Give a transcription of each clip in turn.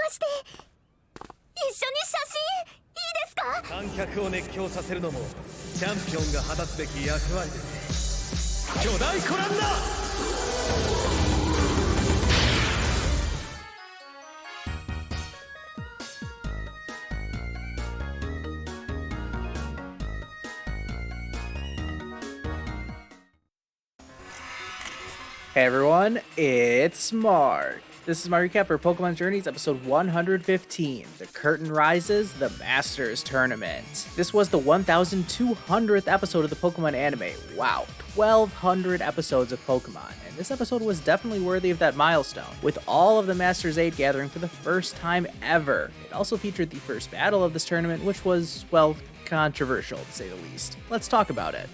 かして一緒に写真いいですか？観客を熱狂させるのもチャンピオンが果たすべき役割でね。巨大コランナHey everyone, it's Mark. This is my recap for Pokémon Journeys episode 115, The Curtain Rises, The Masters Tournament. This was the 1200th episode of the Pokemon anime. Wow, 1200 episodes of Pokemon, and this episode was definitely worthy of that milestone, with all of the Masters 8 gathering for the first time ever. It also featured the first battle of this tournament, which was, well, controversial to say the least. Let's talk about it.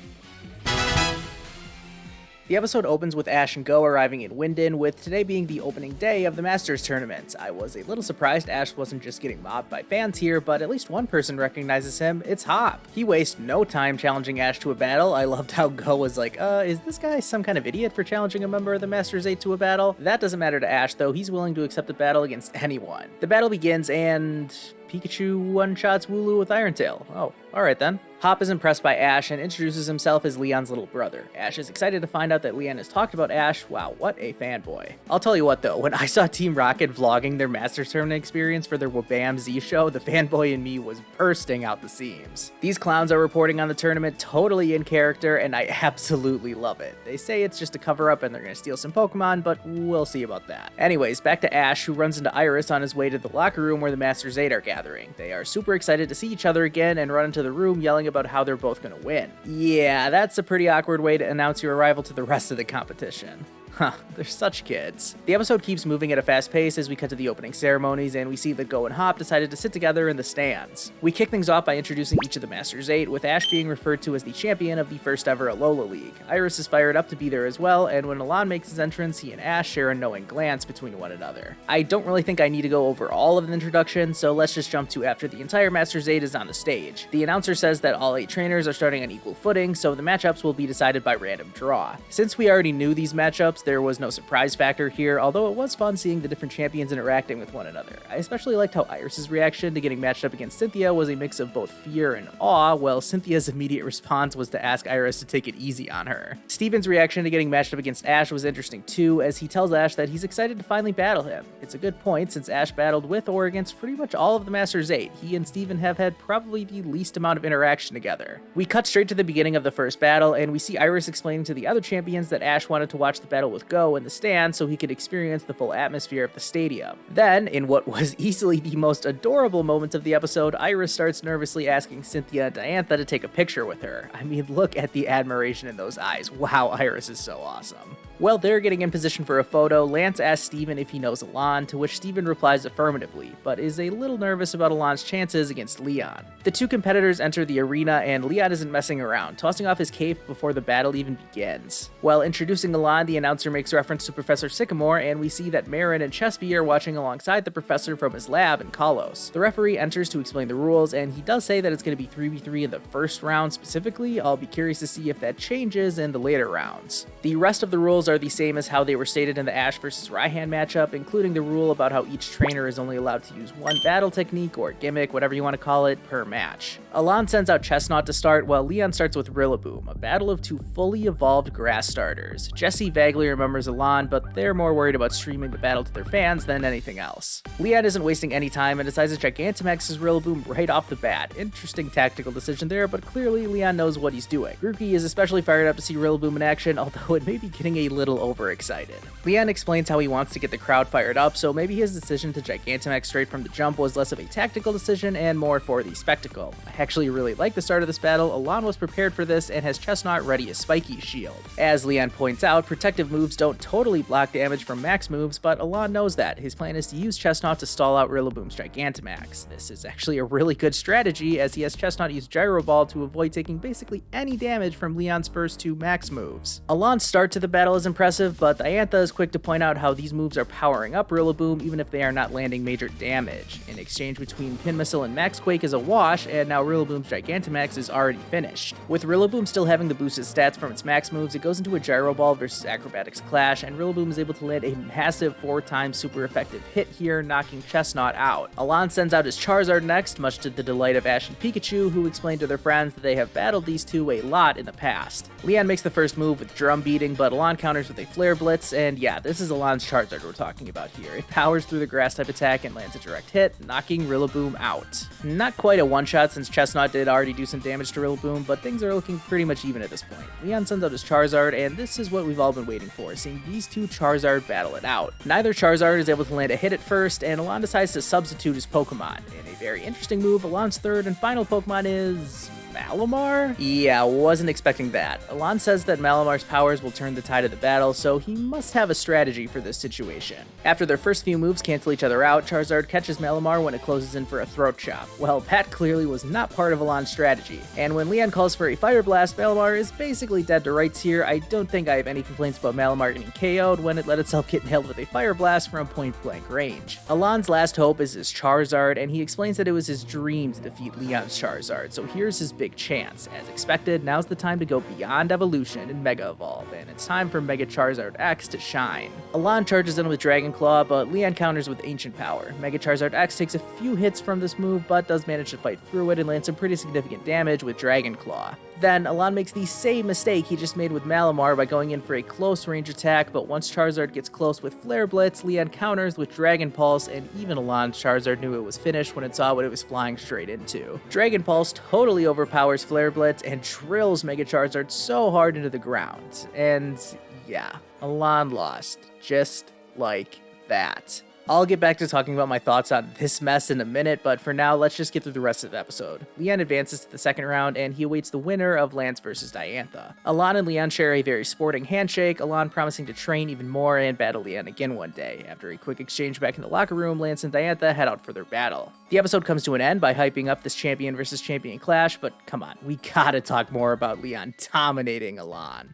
The episode opens with Ash and Go arriving in Winden, with today being the opening day of the Masters Tournament. I was a little surprised Ash wasn't just getting mobbed by fans here, but at least one person recognizes him, it's Hop. He wastes no time challenging Ash to a battle. I loved how Go was like, is this guy some kind of idiot for challenging a member of the Masters 8 to a battle? That doesn't matter to Ash though, he's willing to accept a battle against anyone. The battle begins and Pikachu one-shots Wooloo with Iron Tail. Oh, alright then. Hop is impressed by Ash and introduces himself as Leon's little brother. Ash is excited to find out that Leon has talked about Ash. Wow, what a fanboy. I'll tell you what though, when I saw Team Rocket vlogging their Masters Tournament experience for their Wabam Z show, the fanboy in me was bursting out the seams. These clowns are reporting on the tournament totally in character, and I absolutely love it. They say it's just a cover-up and they're gonna steal some Pokemon, but we'll see about that. Anyways, back to Ash, who runs into Iris on his way to the locker room where the Masters 8 are gathering. They are super excited to see each other again and run into the room yelling about how they're both gonna win. Yeah, that's a pretty awkward way to announce your arrival to the rest of the competition. Huh, they're such kids. The episode keeps moving at a fast pace as we cut to the opening ceremonies, and we see that Go and Hop decided to sit together in the stands. We kick things off by introducing each of the Masters 8, with Ash being referred to as the champion of the first ever Alola League. Iris is fired up to be there as well, and when Alain makes his entrance, he and Ash share a knowing glance between one another. I don't really think I need to go over all of the introduction, so let's just jump to after the entire Masters 8 is on the stage. The announcer says that all 8 trainers are starting on equal footing, so the matchups will be decided by random draw. Since we already knew these matchups, there was no surprise factor here, although it was fun seeing the different champions interacting with one another. I especially liked how Iris's reaction to getting matched up against Cynthia was a mix of both fear and awe, while Cynthia's immediate response was to ask Iris to take it easy on her. Steven's reaction to getting matched up against Ash was interesting too, as he tells Ash that he's excited to finally battle him. It's a good point, since Ash battled with or against pretty much all of the Masters 8. He and Steven have had probably the least amount of interaction together. We cut straight to the beginning of the first battle, and we see Iris explaining to the other champions that Ash wanted to watch the battle with Go in the stand so he could experience the full atmosphere of the stadium. Then, in what was easily the most adorable moment of the episode, Iris starts nervously asking Cynthia and Diantha to take a picture with her. I mean, look at the admiration in those eyes. Wow, Iris is so awesome. While they're getting in position for a photo, Lance asks Steven if he knows Alain, to which Steven replies affirmatively, but is a little nervous about Alain's chances against Leon. The two competitors enter the arena, and Leon isn't messing around, tossing off his cape before the battle even begins. While introducing Alain, the announcer makes reference to Professor Sycamore, and we see that Marin and Chespy are watching alongside the professor from his lab in Kalos. The referee enters to explain the rules, and he does say that it's going to be 3v3 in the first round specifically. I'll be curious to see if that changes in the later rounds. The rest of the rules are the same as how they were stated in the Ash vs. Raihan matchup, including the rule about how each trainer is only allowed to use one battle technique or gimmick, whatever you want to call it, per match. Alain sends out Chestnut to start, while Leon starts with Rillaboom, a battle of 2 fully evolved grass starters. Jesse vaguely remembers Alain, but they're more worried about streaming the battle to their fans than anything else. Leon isn't wasting any time and decides to Gigantamax his Rillaboom right off the bat. Interesting tactical decision there, but clearly Leon knows what he's doing. Grookey is especially fired up to see Rillaboom in action, although it may be getting a little overexcited. Leon explains how he wants to get the crowd fired up, so maybe his decision to Gigantamax straight from the jump was less of a tactical decision and more for the spectacle. I actually really like the start of this battle. Alain was prepared for this and has Chestnut ready as Spiky's shield. As Leon points out, protective moves don't totally block damage from max moves, but Alain knows that. His plan is to use Chestnut to stall out Rillaboom's Gigantamax. This is actually a really good strategy, as he has Chestnut use Gyro Ball to avoid taking basically any damage from Leon's first 2 max moves. Alain's start to the battle is impressive, but Diantha is quick to point out how these moves are powering up Rillaboom even if they are not landing major damage. An exchange between Pin Missile and Max Quake is a wash, and now Rillaboom's Gigantamax is already finished. With Rillaboom still having the boosted stats from its max moves, it goes into a Gyro Ball versus Acrobatics acrobatics clash, and Rillaboom is able to land a massive 4-time super effective hit here, knocking Chestnut out. Alain sends out his Charizard next, much to the delight of Ash and Pikachu, who explain to their friends that they have battled these two a lot in the past. Leon makes the first move with Drum Beating, but Alain counters with a Flare Blitz, and yeah, this is Alain's Charizard we're talking about here. It powers through the Grass-type attack and lands a direct hit, knocking Rillaboom out. Not quite a one-shot since Chestnut did already do some damage to Rillaboom, but things are looking pretty much even at this point. Leon sends out his Charizard, and this is what we've all been waiting for, seeing these two Charizard battle it out. Neither Charizard is able to land a hit at first, and Alain decides to substitute his Pokemon. In a very interesting move, Alain's third and final Pokemon is Malamar? Yeah, wasn't expecting that. Alain says that Malamar's powers will turn the tide of the battle, so he must have a strategy for this situation. After their first few moves cancel each other out, Charizard catches Malamar when it closes in for a throat chop. Well, that clearly was not part of Alain's strategy. And when Leon calls for a Fire Blast, Malamar is basically dead to rights here. I don't think I have any complaints about Malamar getting KO'd when it let itself get nailed with a Fire Blast from point-blank range. Alain's last hope is his Charizard, and he explains that it was his dream to defeat Leon's Charizard, so here's his big chance. As expected, now's the time to go beyond evolution and Mega Evolve, and it's time for Mega Charizard X to shine. Alain charges in with Dragon Claw, but Leon counters with Ancient Power. Mega Charizard X takes a few hits from this move, but does manage to fight through it and land some pretty significant damage with Dragon Claw. Then, Alain makes the same mistake he just made with Malamar by going in for a close range attack, but once Charizard gets close with Flare Blitz, Leon counters with Dragon Pulse, and even Alain's Charizard knew it was finished when it saw what it was flying straight into. Dragon Pulse totally overpowers Flare Blitz and drills Mega Charizard so hard into the ground. And yeah, Alain lost. Just like that. I'll get back to talking about my thoughts on this mess in a minute, but for now, let's just get through the rest of the episode. Leon advances to the second round, and he awaits the winner of Lance vs. Diantha. Alain and Leon share a very sporting handshake, Alain promising to train even more and battle Leon again one day. After a quick exchange back in the locker room, Lance and Diantha head out for their battle. The episode comes to an end by hyping up this champion versus champion clash, but come on, we gotta talk more about Leon dominating Alain.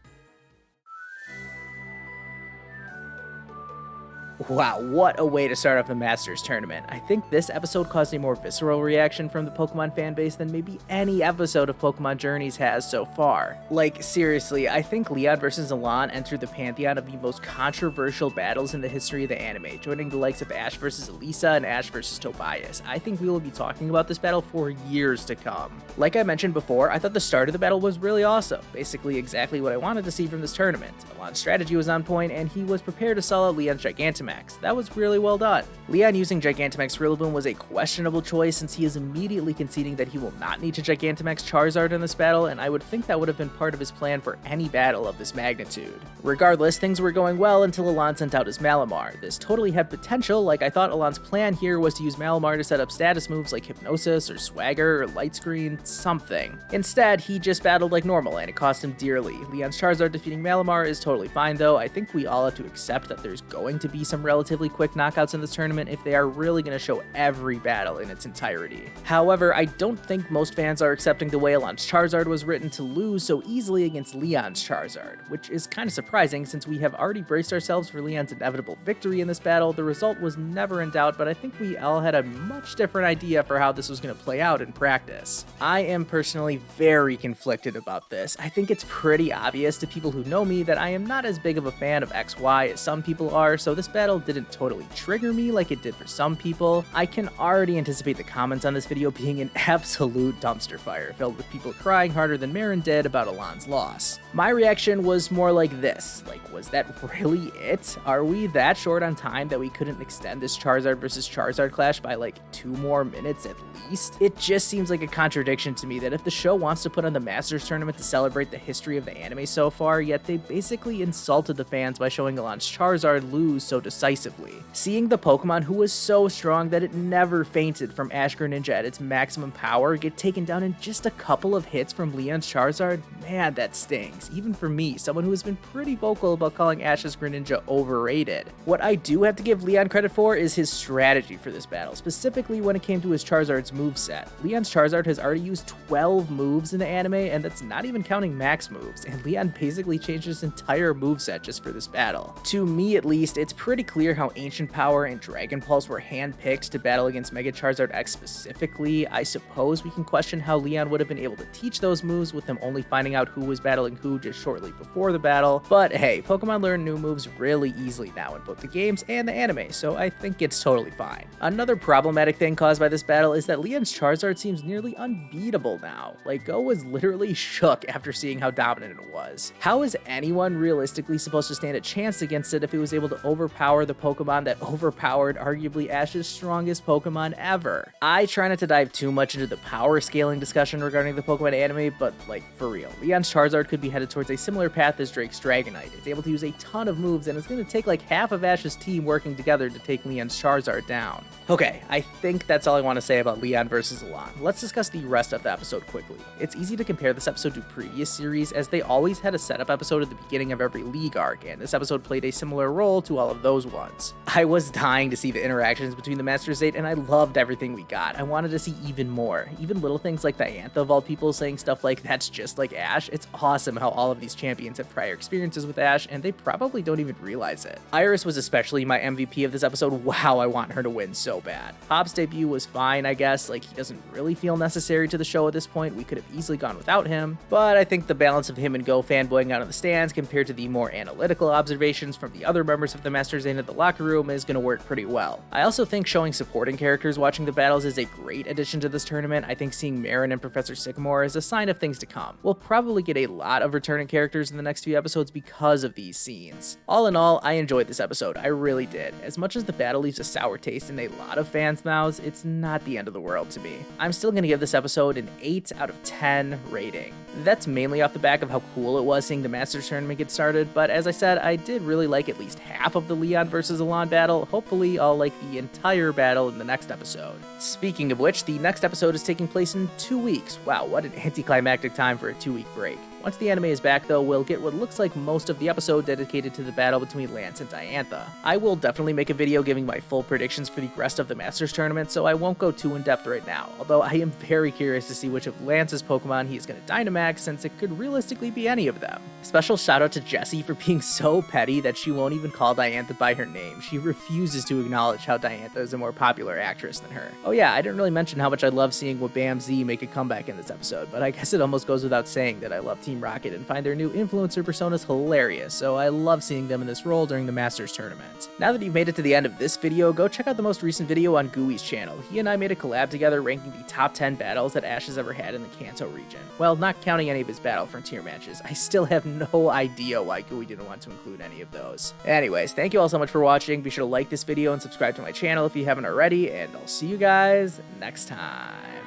Wow, what a way to start off the Masters tournament. I think this episode caused a more visceral reaction from the Pokemon fanbase than maybe any episode of Pokemon Journeys has so far. Like, seriously, I think Leon vs. Alain entered the pantheon of the most controversial battles in the history of the anime, joining the likes of Ash vs. Elisa and Ash vs. Tobias. I think we will be talking about this battle for years to come. Like I mentioned before, I thought the start of the battle was really awesome, basically exactly what I wanted to see from this tournament. Alain's strategy was on point, and he was prepared to sell out Leon's Gigantamax. That was really well done. Leon using Gigantamax Rillaboom was a questionable choice since he is immediately conceding that he will not need to Gigantamax Charizard in this battle, and I would think that would have been part of his plan for any battle of this magnitude. Regardless, things were going well until Alain sent out his Malamar. This totally had potential, like I thought Alain's plan here was to use Malamar to set up status moves like Hypnosis or Swagger or Light Screen, something. Instead, he just battled like normal and it cost him dearly. Leon's Charizard defeating Malamar is totally fine though. I think we all have to accept that there's going to be some relatively quick knockouts in this tournament if they are really going to show every battle in its entirety. However, I don't think most fans are accepting the way Alain's Charizard was written to lose so easily against Leon's Charizard, which is kind of surprising since we have already braced ourselves for Leon's inevitable victory in this battle. The result was never in doubt, but I think we all had a much different idea for how this was going to play out in practice. I am personally very conflicted about this. I think it's pretty obvious to people who know me that I am not as big of a fan of XY as some people are, so this battle didn't totally trigger me like it did for some people. I can already anticipate the comments on this video being an absolute dumpster fire, filled with people crying harder than Marin did about Alain's loss. My reaction was more like this. Like, was that really it? Are we that short on time that we couldn't extend this Charizard versus Charizard clash by like 2 more minutes at least? It just seems like a contradiction to me that if the show wants to put on the Masters tournament to celebrate the history of the anime so far, yet they basically insulted the fans by showing Alain's Charizard lose so decisively. Seeing the Pokemon who was so strong that it never fainted from Ash Greninja at its maximum power get taken down in just a couple of hits from Leon's Charizard, man, that stings. Even for me, someone who has been pretty vocal about calling Ash's Greninja overrated. What I do have to give Leon credit for is his strategy for this battle, specifically when it came to his Charizard's moveset. Leon's Charizard has already used 12 moves in the anime, and that's not even counting max moves, and Leon basically changed his entire moveset just for this battle. To me at least, it's pretty pretty clear how Ancient Power and Dragon Pulse were handpicked to battle against Mega Charizard X specifically. I suppose we can question how Leon would have been able to teach those moves with him only finding out who was battling who just shortly before the battle, but hey, Pokemon learn new moves really easily now in both the games and the anime, so I think it's totally fine. Another problematic thing caused by this battle is that Leon's Charizard seems nearly unbeatable now. Like, Go was literally shook after seeing how dominant it was. How is anyone realistically supposed to stand a chance against it if it was able to overpower the Pokemon that overpowered arguably Ash's strongest Pokemon ever? I try not to dive too much into the power scaling discussion regarding the Pokemon anime, but like, for real, Leon's Charizard could be headed towards a similar path as Drake's Dragonite. It's able to use a ton of moves, and it's going to take like half of Ash's team working together to take Leon's Charizard down. Okay, I think that's all I want to say about Leon versus Alain. Let's discuss the rest of the episode quickly. It's easy to compare this episode to previous series, as they always had a setup episode at the beginning of every League arc, and this episode played a similar role to all of those ones. I was dying to see the interactions between the Masters 8, and I loved everything we got. I wanted to see even more. Even little things like Diantha, of all people, saying stuff like, "That's just like Ash." It's awesome how all of these champions have prior experiences with Ash, and they probably don't even realize it. Iris was especially my MVP of this episode. Wow, I want her to win so bad. Hop's debut was fine, I guess. Like, he doesn't really feel necessary to the show at this point. We could have easily gone without him, but I think the balance of him and Go fanboying out of the stands compared to the more analytical observations from the other members of the Masters in the locker room is going to work pretty well. I also think showing supporting characters watching the battles is a great addition to this tournament. I think seeing Marin and Professor Sycamore is a sign of things to come. We'll probably get a lot of returning characters in the next few episodes because of these scenes. All in all, I enjoyed this episode. I really did. As much as the battle leaves a sour taste in a lot of fans' mouths, it's not the end of the world to me. I'm still going to give this episode an 8 out of 10 rating. That's mainly off the back of how cool it was seeing the Masters tournament get started, but as I said, I did really like at least half of the Leon versus Alain battle. Hopefully I'll like the entire battle in the next episode. Speaking of which, the next episode is taking place in 2 weeks. Wow, what an anticlimactic time for a 2-week break. Once the anime is back though, we'll get what looks like most of the episode dedicated to the battle between Lance and Diantha. I will definitely make a video giving my full predictions for the rest of the Masters tournament, so I won't go too in depth right now, although I am very curious to see which of Lance's Pokemon he is going to Dynamax, since it could realistically be any of them. Special shout out to Jessie for being so petty that she won't even call Diantha by her name. She refuses to acknowledge how Diantha is a more popular actress than her. Oh yeah, I didn't really mention how much I love seeing Wabam Z make a comeback in this episode, but I guess it almost goes without saying that I love Team Rocket and find their new influencer personas hilarious, so I love seeing them in this role during the Masters tournament. Now that you've made it to the end of this video, go check out the most recent video on Gooey's channel. He and I made a collab together ranking the top 10 battles that Ash has ever had in the Kanto region. Well, not counting any of his Battle Frontier matches. I still have no idea why Gooey didn't want to include any of those. Anyways, thank you all so much for watching. Be sure to like this video and subscribe to my channel if you haven't already, and I'll see you guys next time.